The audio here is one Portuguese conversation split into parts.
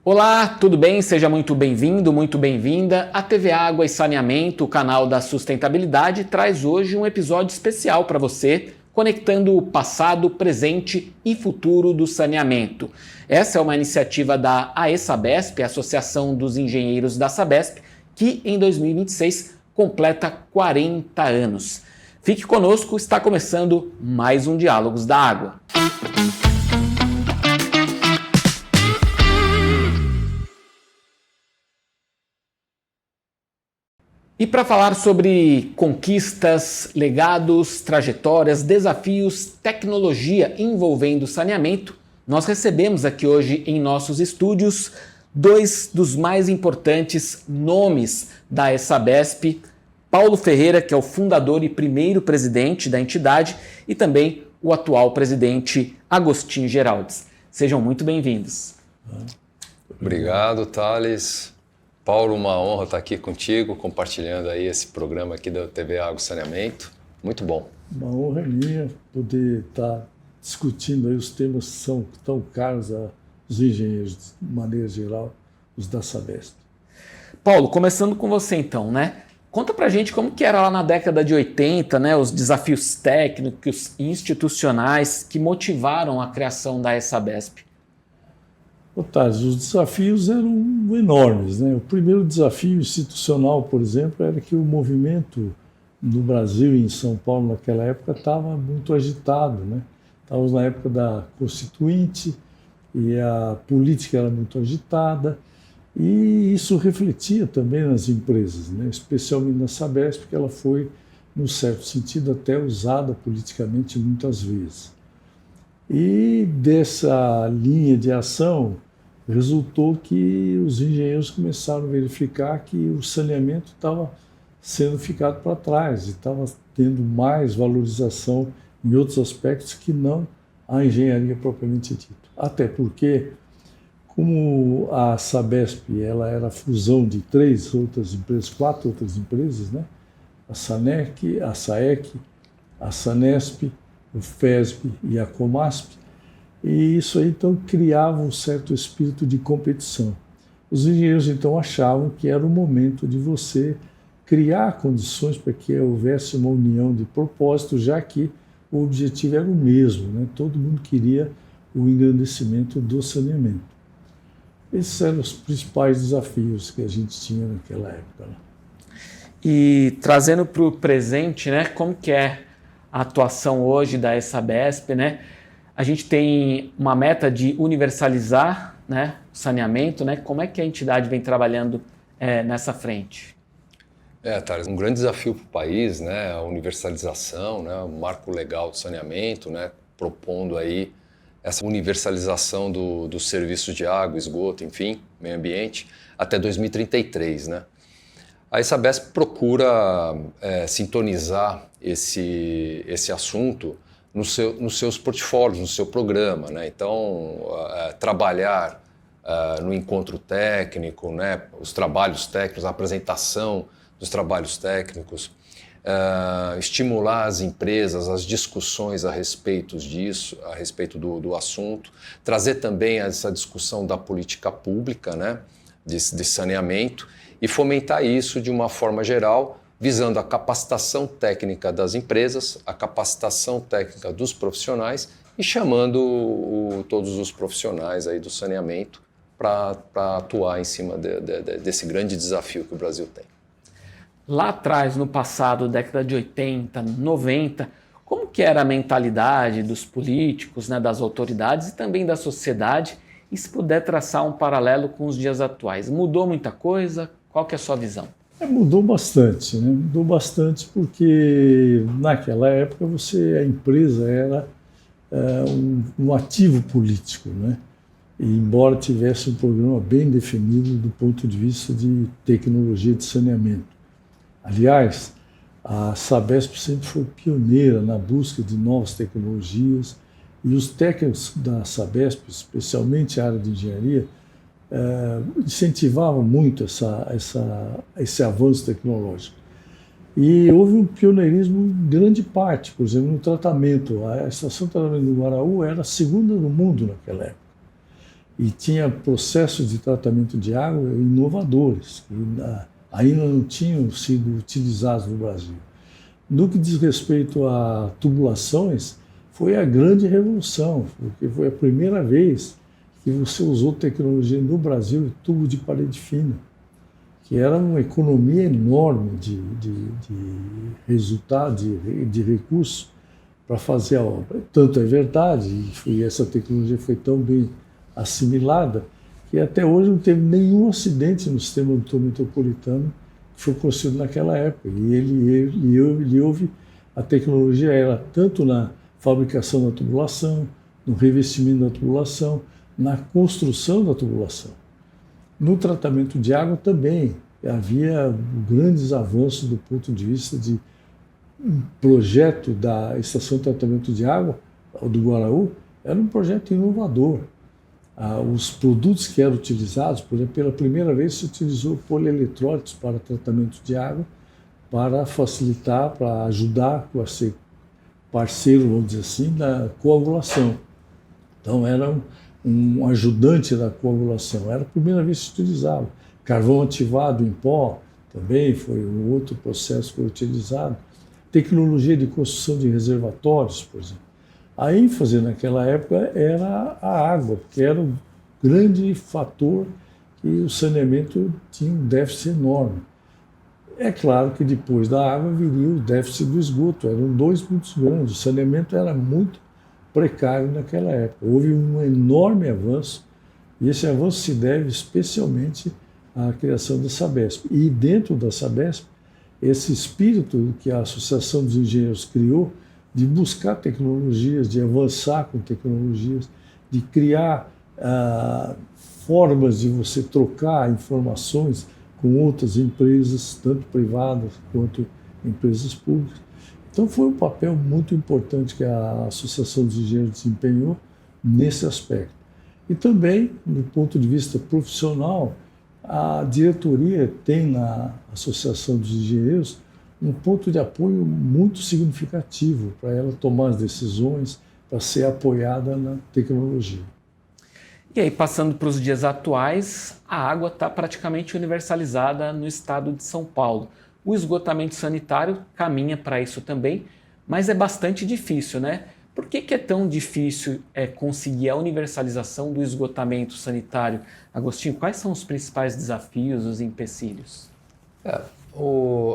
Olá, tudo bem? Seja muito bem-vindo, muito bem-vinda. A TV Água e Saneamento, o canal da sustentabilidade, traz hoje um episódio especial para você, conectando o passado, presente e futuro do saneamento. Essa é uma iniciativa da AESABESP, Associação dos Engenheiros da Sabesp, que em 2026 completa 40 anos. Fique conosco, está começando mais um Diálogos da Água. E para falar sobre conquistas, legados, trajetórias, desafios, tecnologia envolvendo saneamento, nós recebemos aqui hoje em nossos estúdios dois dos mais importantes nomes da AESABESP, Paulo Ferreira, que é o fundador e primeiro presidente da entidade, e também o atual presidente Agostinho Geraldes. Sejam muito bem-vindos. Obrigado, Thales. Paulo, uma honra estar aqui contigo, compartilhando aí esse programa aqui da TV Água e Saneamento. Muito bom. Uma honra minha poder estar discutindo aí os temas que são tão caros aos engenheiros, de maneira geral, os da Sabesp. Paulo, começando com você então, né? Conta pra gente como que era lá na década de 80, né? Os desafios técnicos e institucionais que motivaram a criação da AESABESP. Otávio, os desafios eram enormes, né? O primeiro desafio institucional, por exemplo, era que o movimento no Brasil e em São Paulo naquela época estava muito agitado, né? Estávamos na época da Constituinte e a política era muito agitada e isso refletia também nas empresas, né? Especialmente na Sabesp, porque ela foi, no certo sentido, até usada politicamente muitas vezes. E dessa linha de ação resultou que os engenheiros começaram a verificar que o saneamento estava sendo ficado para trás e estava tendo mais valorização em outros aspectos que não a engenharia propriamente dita. Até porque, como a Sabesp ela era a fusão de quatro outras empresas, né? A SANEC, a SAEC, a SANESP, o FESP e a Comasp, e isso aí então criava um certo espírito de competição. Os engenheiros então achavam que era o momento de você criar condições para que houvesse uma união de propósito, já que o objetivo era o mesmo, né? Todo mundo queria o engrandecimento do saneamento. Esses eram os principais desafios que a gente tinha naquela época, né? E trazendo para o presente, né? Como que é a atuação hoje da AESABESP, né? A gente tem uma meta de universalizar, né, o saneamento, né? Como é que a entidade vem trabalhando nessa frente? Thales, um grande desafio para o país, né, a universalização, né, o marco legal do saneamento, né, propondo aí essa universalização dos serviços de água, esgoto, enfim, meio ambiente, até 2033, né? A AESABESP procura sintonizar esse assunto nos seus portfólios, no seu programa, né? Então, trabalhar no encontro técnico, né? Os trabalhos técnicos, a apresentação dos trabalhos técnicos, estimular as empresas, as discussões a respeito disso, a respeito do assunto, trazer também essa discussão da política pública, né? de saneamento, e fomentar isso de uma forma geral, visando a capacitação técnica das empresas, a capacitação técnica dos profissionais e chamando todos os profissionais aí do saneamento para atuar em cima desse grande desafio que o Brasil tem. Lá atrás, no passado, década de 80, 90, como que era a mentalidade dos políticos, né, das autoridades e também da sociedade? E se puder traçar um paralelo com os dias atuais, mudou muita coisa? Qual que é a sua visão? Mudou bastante, né? Mudou bastante porque naquela época a empresa era um ativo político, né? E embora tivesse um programa bem definido do ponto de vista de tecnologia de saneamento. Aliás, a Sabesp sempre foi pioneira na busca de novas tecnologias e os técnicos da Sabesp, especialmente a área de engenharia, incentivava muito esse avanço tecnológico. E houve um pioneirismo em grande parte, por exemplo, no tratamento. A estação de tratamento do Guaraú era a segunda no mundo naquela época. e tinha processos de tratamento de água inovadores, que ainda não tinham sido utilizados no Brasil. No que diz respeito a tubulações, foi a grande revolução, porque foi a primeira vez que você usou tecnologia no Brasil, tubo de parede fina, que era uma economia enorme de resultado, de recursos para fazer a obra. Tanto é verdade, e essa tecnologia foi tão bem assimilada, que até hoje não teve nenhum acidente no sistema metropolitano que foi construído naquela época. E houve, a tecnologia era tanto na fabricação da tubulação, no revestimento da tubulação, na construção da tubulação. No tratamento de água também havia grandes avanços do ponto de vista de um projeto da estação de tratamento de água do Guaraú, era um projeto inovador. Os produtos que eram utilizados, por exemplo, pela primeira vez se utilizou polieletrólito para tratamento de água, para facilitar, para ajudar a ser parceiro, vamos dizer assim, da coagulação. Então era um ajudante da coagulação, era a primeira vez que se utilizava. Carvão ativado em pó também foi um outro processo que foi utilizado. Tecnologia de construção de reservatórios, por exemplo. A ênfase naquela época era a água, porque era um grande fator que o saneamento tinha um déficit enorme. É claro que depois da água viria o déficit do esgoto, eram dois muito grandes, o saneamento era muito precário naquela época. Houve um enorme avanço, e esse avanço se deve especialmente à criação da Sabesp. E dentro da Sabesp, esse espírito que a Associação dos Engenheiros criou, de buscar tecnologias, de avançar com tecnologias, de criar formas de você trocar informações com outras empresas, tanto privadas quanto empresas públicas. Então foi um papel muito importante que a Associação dos Engenheiros desempenhou nesse aspecto. E também, do ponto de vista profissional, a diretoria tem na Associação dos Engenheiros um ponto de apoio muito significativo para ela tomar as decisões, para ser apoiada na tecnologia. E aí, passando para os dias atuais, a água está praticamente universalizada no estado de São Paulo. O esgotamento sanitário caminha para isso também, mas é bastante difícil, né? Por que é tão difícil conseguir a universalização do esgotamento sanitário? Agostinho, quais são os principais desafios, os empecilhos?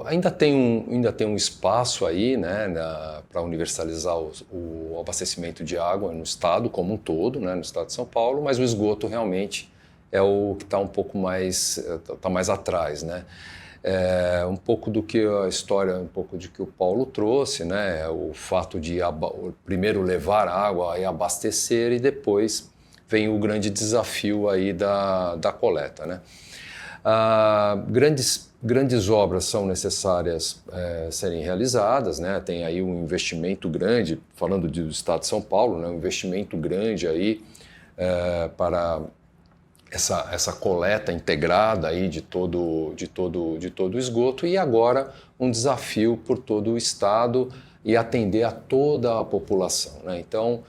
Ainda tem um espaço aí, né, para universalizar o abastecimento de água no estado como um todo, né, no estado de São Paulo, mas o esgoto realmente é o que está um pouco mais, tá mais atrás, né? Um pouco do que a história, um pouco de que o Paulo trouxe, né, o fato de primeiro levar água e abastecer, e depois vem o grande desafio aí da coleta, né? Grandes obras são necessárias serem realizadas, né? Tem aí um investimento grande, falando do estado de São Paulo, né? Um investimento grande aí para essa coleta integrada aí de todo o esgoto, e agora um desafio por todo o estado e atender a toda a população, né? Então,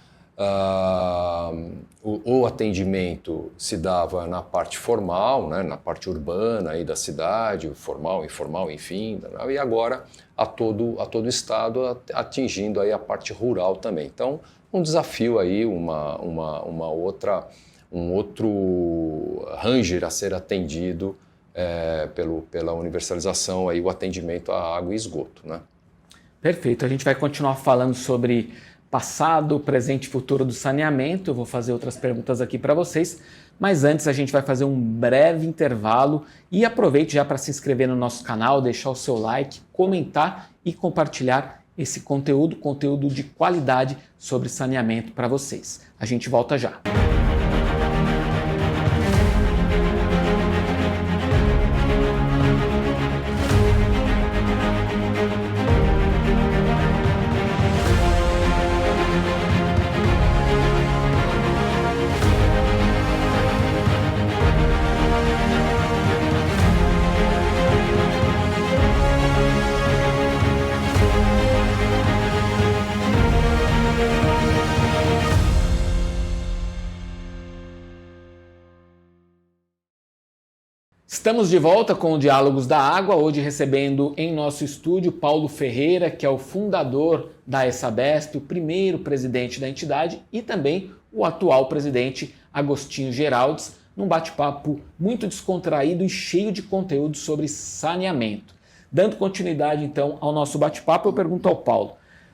o atendimento se dava na parte formal, né, na parte urbana aí da cidade, formal, informal, enfim, e agora a todo o estado, atingindo aí a parte rural também. Então, um desafio aí, um outro ranger a ser atendido pela universalização, aí, o atendimento à água e esgoto, né? Perfeito, a gente vai continuar falando sobre passado, presente e futuro do saneamento. Eu vou fazer outras perguntas aqui para vocês, mas antes a gente vai fazer um breve intervalo e aproveite já para se inscrever no nosso canal, deixar o seu like, comentar e compartilhar esse conteúdo de qualidade sobre saneamento para vocês. A gente volta já. Estamos de volta com o Diálogos da Água, hoje recebendo em nosso estúdio Paulo Ferreira, que é o fundador da Sabesp, o primeiro presidente da entidade, e também o atual presidente Agostinho Geraldes, num bate-papo muito descontraído e cheio de conteúdo sobre saneamento. Dando continuidade então ao nosso bate-papo, eu pergunto ao Paulo,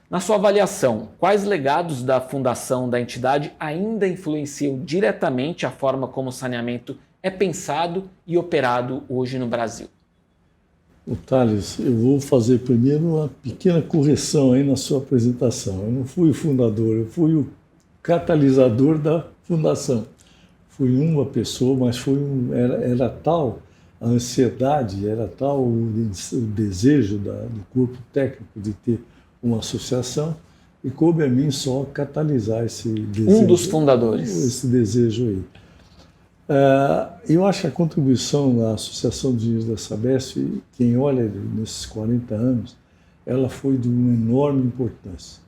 na sua avaliação, quais legados da fundação da entidade ainda influenciam diretamente a forma como o saneamento é pensado e operado hoje no Brasil? Thales, eu vou fazer primeiro uma pequena correção aí na sua apresentação. Eu não fui o fundador, eu fui o catalisador da fundação. Fui uma pessoa, mas era tal a ansiedade, era tal o desejo do corpo técnico de ter uma associação, e coube a mim só catalisar esse desejo. Um dos fundadores. Esse desejo aí. Eu acho que a contribuição da Associação de Engenheiros da Sabesp, quem olha nesses 40 anos, ela foi de uma enorme importância.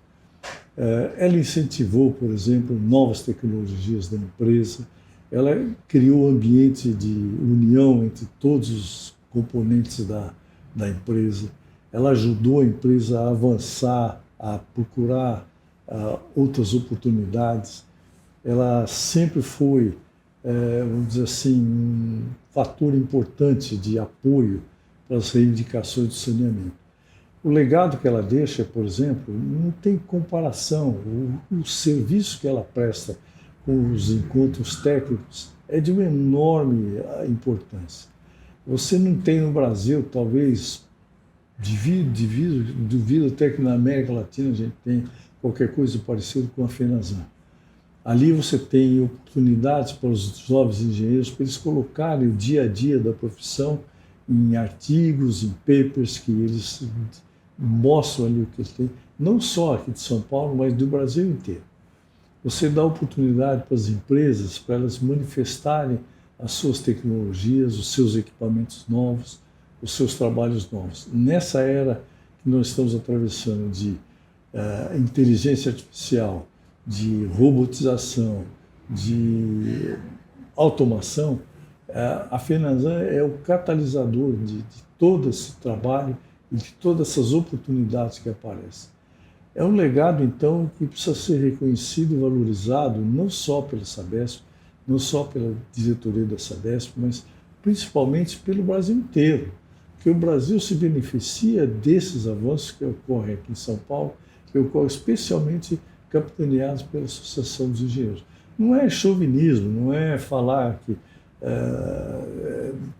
Ela incentivou, por exemplo, novas tecnologias da empresa, ela criou um ambiente de união entre todos os componentes da empresa, ela ajudou a empresa a avançar, a procurar outras oportunidades, ela sempre foi, vamos dizer assim, um fator importante de apoio para as reivindicações do saneamento. O legado que ela deixa, por exemplo, não tem comparação. O serviço que ela presta com os encontros técnicos é de uma enorme importância. Você não tem no Brasil, talvez, duvido até que na América Latina a gente tem qualquer coisa parecida com a FENASAN. Ali você tem oportunidades para os jovens engenheiros para eles colocarem o dia a dia da profissão em artigos, em papers que eles mostram ali o que eles têm, não só aqui de São Paulo, mas do Brasil inteiro. Você dá oportunidade para as empresas, para elas manifestarem as suas tecnologias, os seus equipamentos novos, os seus trabalhos novos. Nessa era que nós estamos atravessando de inteligência artificial, de robotização, de automação, a FENASAN é o catalisador de todo esse trabalho e de todas essas oportunidades que aparecem. É um legado, então, que precisa ser reconhecido e valorizado não só pela Sabesp, não só pela diretoria da Sabesp, mas principalmente pelo Brasil inteiro, porque o Brasil se beneficia desses avanços que ocorrem aqui em São Paulo, que ocorrem especialmente capitaneados pela Associação dos Engenheiros. Não é chauvinismo, não é falar que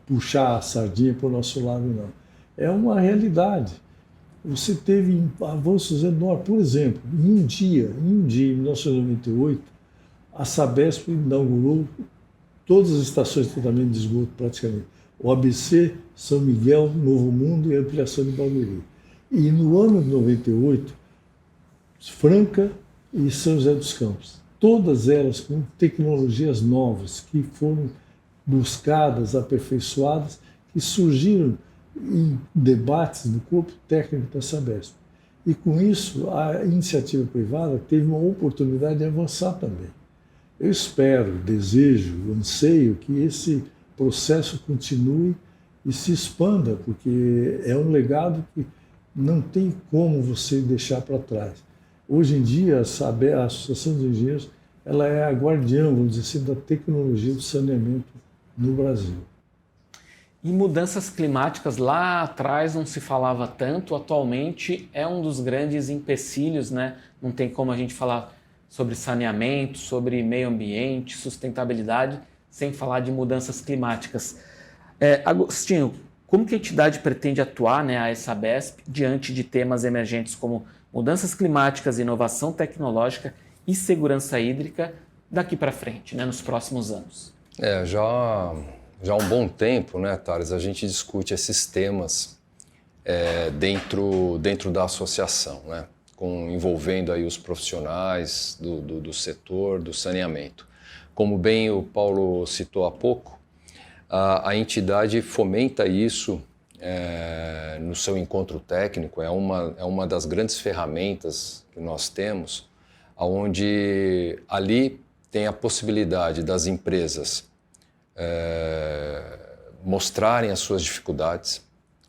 puxar a sardinha para o nosso lado, não. É uma realidade. Você teve avanços enormes. Por exemplo, em um dia, em 1998, a Sabesp inaugurou todas as estações de tratamento de esgoto, praticamente. O ABC, São Miguel, Novo Mundo e a ampliação de Barueri. E no ano de 98, Franca e São José dos Campos. Todas elas com tecnologias novas que foram buscadas, aperfeiçoadas, que surgiram em debates no corpo técnico da Sabesp. E com isso, a iniciativa privada teve uma oportunidade de avançar também. Eu espero, desejo, anseio que esse processo continue e se expanda, porque é um legado que não tem como você deixar para trás. Hoje em dia, a Associação dos Engenheiros ela é a guardiã, vamos dizer assim, da tecnologia do saneamento no Brasil. E mudanças climáticas lá atrás não se falava tanto, atualmente é um dos grandes empecilhos, né? Não tem como a gente falar sobre saneamento, sobre meio ambiente, sustentabilidade, sem falar de mudanças climáticas. Agostinho, como que a entidade pretende atuar, né, a Sabesp, diante de temas emergentes como mudanças climáticas, inovação tecnológica e segurança hídrica daqui para frente, né, nos próximos anos? Já há um bom tempo, né, Thales, a gente discute esses temas dentro da associação, né, envolvendo aí os profissionais do setor do saneamento. Como bem o Paulo citou há pouco, a entidade fomenta isso no seu encontro técnico, é uma das grandes ferramentas que nós temos, onde ali tem a possibilidade das empresas mostrarem as suas dificuldades,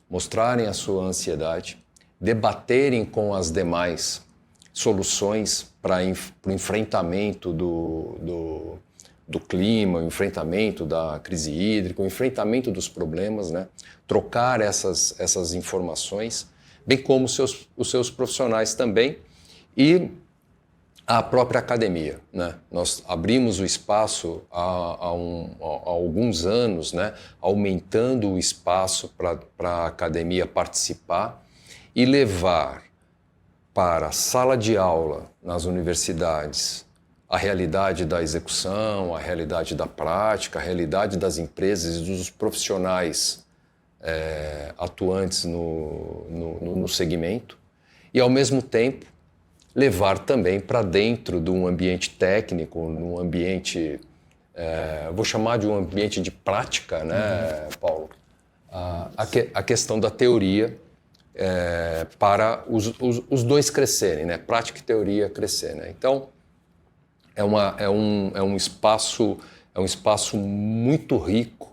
mostrarem a sua ansiedade, debaterem com as demais soluções para o enfrentamento do clima, o enfrentamento da crise hídrica, o enfrentamento dos problemas, né? Trocar essas informações, bem como os seus profissionais também, e a própria academia, né? Nós abrimos o espaço há alguns anos, né? Aumentando o espaço para a academia participar e levar para a sala de aula nas universidades a realidade da execução, a realidade da prática, a realidade das empresas e dos profissionais atuantes no segmento, e ao mesmo tempo levar também para dentro de um ambiente técnico, num ambiente, vou chamar de um ambiente de prática, né, Paulo? A questão da teoria para os dois crescerem, né? Prática e teoria crescer, né? Então, é um espaço muito rico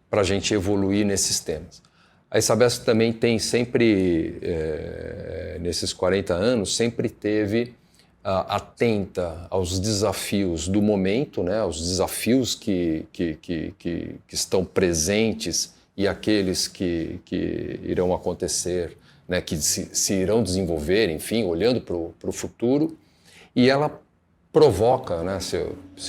para a gente evoluir nesses temas. A Sabesp também tem sempre, nesses 40 anos, sempre teve atenta aos desafios do momento, né, aos desafios que estão presentes e aqueles que irão acontecer, né, que se irão desenvolver, enfim, olhando para o futuro. E ela provoca, né, se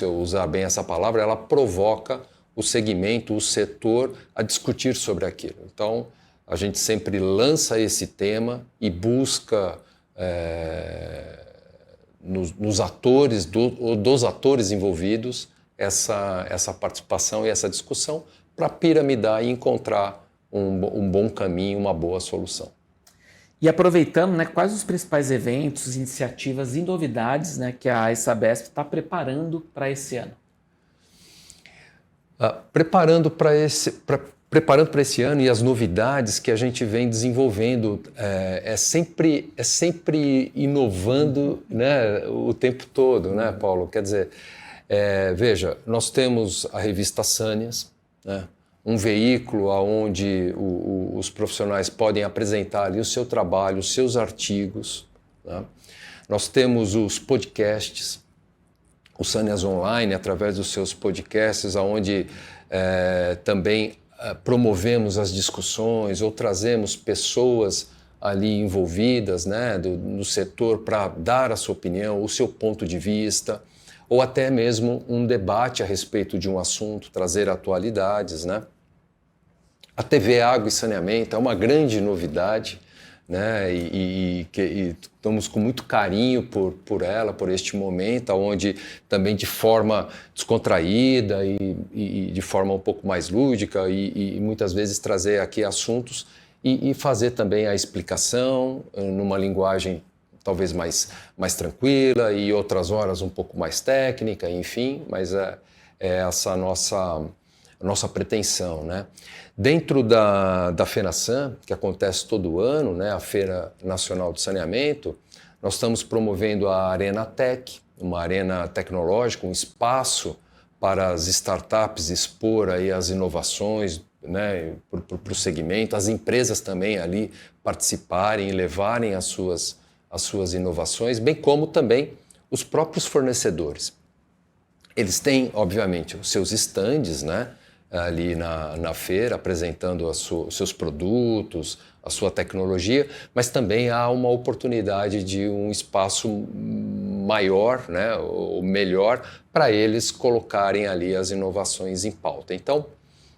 eu usar bem essa palavra, ela provoca o segmento, o setor a discutir sobre aquilo. Então, a gente sempre lança esse tema e busca nos atores, dos atores envolvidos, essa participação e essa discussão para piramidar e encontrar um bom caminho, uma boa solução. E aproveitando, né, quais os principais eventos, iniciativas e novidades, né, que a Sabesp está preparando para esse ano? Preparando para esse ano e as novidades que a gente vem desenvolvendo, é sempre inovando, né, o tempo todo, né, Paulo? Quer dizer, veja, nós temos a revista Sânias, né, um veículo onde os profissionais podem apresentar ali o seu trabalho, os seus artigos, né? Nós temos os podcasts, o Sânias Online, através dos seus podcasts, onde também promovemos as discussões ou trazemos pessoas ali envolvidas, né, no setor para dar a sua opinião, o seu ponto de vista, ou até mesmo um debate a respeito de um assunto, trazer atualidades, né? A TV Água e Saneamento é uma grande novidade, né? E estamos com muito carinho por ela, por este momento, onde também de forma descontraída e de forma um pouco mais lúdica e muitas vezes trazer aqui assuntos e fazer também a explicação numa linguagem talvez mais tranquila e outras horas um pouco mais técnica, enfim, mas é essa a nossa pretensão, né? Dentro da FENASAN, que acontece todo ano, né, a Feira Nacional de Saneamento, nós estamos promovendo a Arena Tech, uma arena tecnológica, um espaço para as startups expor aí as inovações, né, para o segmento, as empresas também ali participarem e levarem as suas inovações, bem como também os próprios fornecedores. Eles têm, obviamente, os seus estandes, né, ali na feira, apresentando os seus produtos, a sua tecnologia, mas também há uma oportunidade de um espaço maior, né, ou melhor, para eles colocarem ali as inovações em pauta. Então,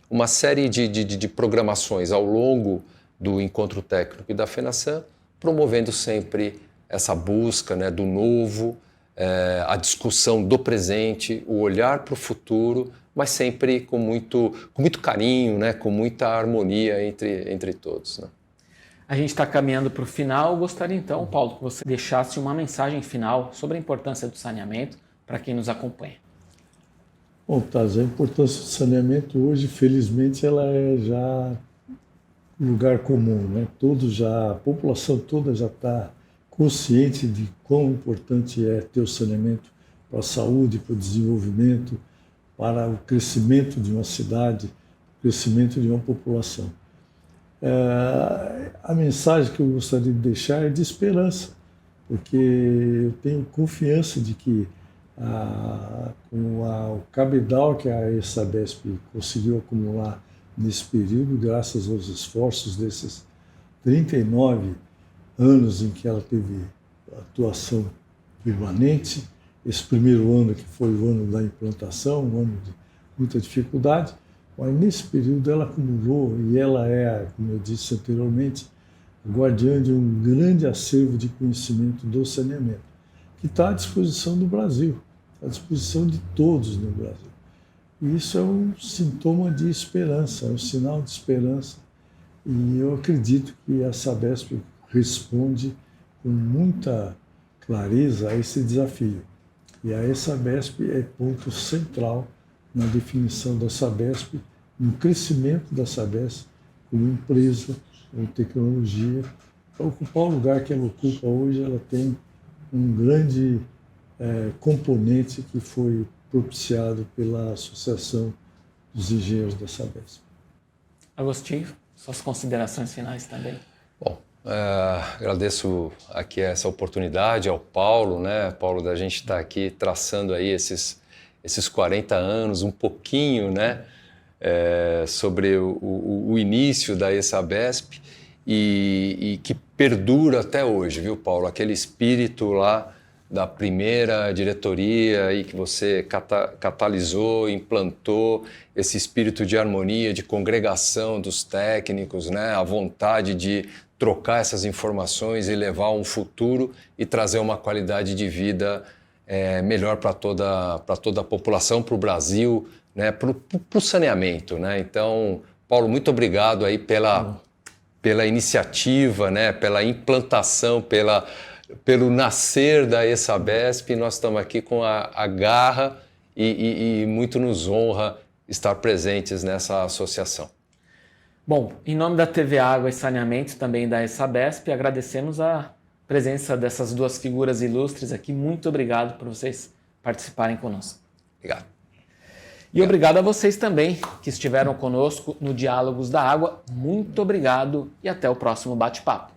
uma série de programações ao longo do Encontro Técnico e da FENASAN, promovendo sempre essa busca, né, do novo, a discussão do presente, o olhar para o futuro, mas sempre com muito carinho, né, com muita harmonia entre todos, né? A gente está caminhando para o final. Gostaria então, Paulo, que você deixasse uma mensagem final sobre a importância do saneamento para quem nos acompanha. Bom, Taz, a importância do saneamento hoje, felizmente, ela é já lugar comum, né? A população toda já está consciente de quão importante é ter o saneamento para a saúde, para o desenvolvimento, para o crescimento de uma cidade. crescimento de uma população. A mensagem que eu gostaria de deixar é de esperança, porque eu tenho confiança de que com o cabedal que a Sabesp conseguiu acumular nesse período, graças aos esforços desses 39 anos em que ela teve atuação permanente, esse primeiro ano que foi o ano da implantação, um ano de muita dificuldade, mas nesse período ela acumulou, e ela é, como eu disse anteriormente, guardiã de um grande acervo de conhecimento do saneamento, que está à disposição do Brasil, à disposição de todos no Brasil. E isso é um sintoma de esperança, é um sinal de esperança. E eu acredito que a Sabesp responde com muita clareza a esse desafio. E a Sabesp é ponto central na definição da Sabesp, no crescimento da Sabesp como empresa, como tecnologia. Para ocupar o lugar que ela ocupa hoje, ela tem um grande componente que foi propiciado pela Associação dos Engenheiros da Sabesp. Agostinho, suas considerações finais também. Bom, agradeço aqui essa oportunidade ao Paulo, né? Paulo, da gente estar aqui traçando aí esses 40 anos, um pouquinho, né? Sobre o início da Sabesp e que perdura até hoje, viu, Paulo? Aquele espírito lá da primeira diretoria aí que você catalisou, implantou, esse espírito de harmonia, de congregação dos técnicos, né? A vontade de trocar essas informações e levar um futuro e trazer uma qualidade de vida melhor para toda a população, para o Brasil, né? Para o saneamento, né? Então, Paulo, muito obrigado aí pela iniciativa, né? Pela implantação, pelo nascer da Sabesp. Nós estamos aqui com a garra e muito nos honra estar presentes nessa associação. Bom, em nome da TV Água e Saneamento, também da Sabesp, agradecemos a presença dessas duas figuras ilustres aqui. Muito obrigado por vocês participarem conosco. Obrigado. E obrigado a vocês também que estiveram conosco no Diálogos da Água. Muito obrigado e até o próximo bate-papo.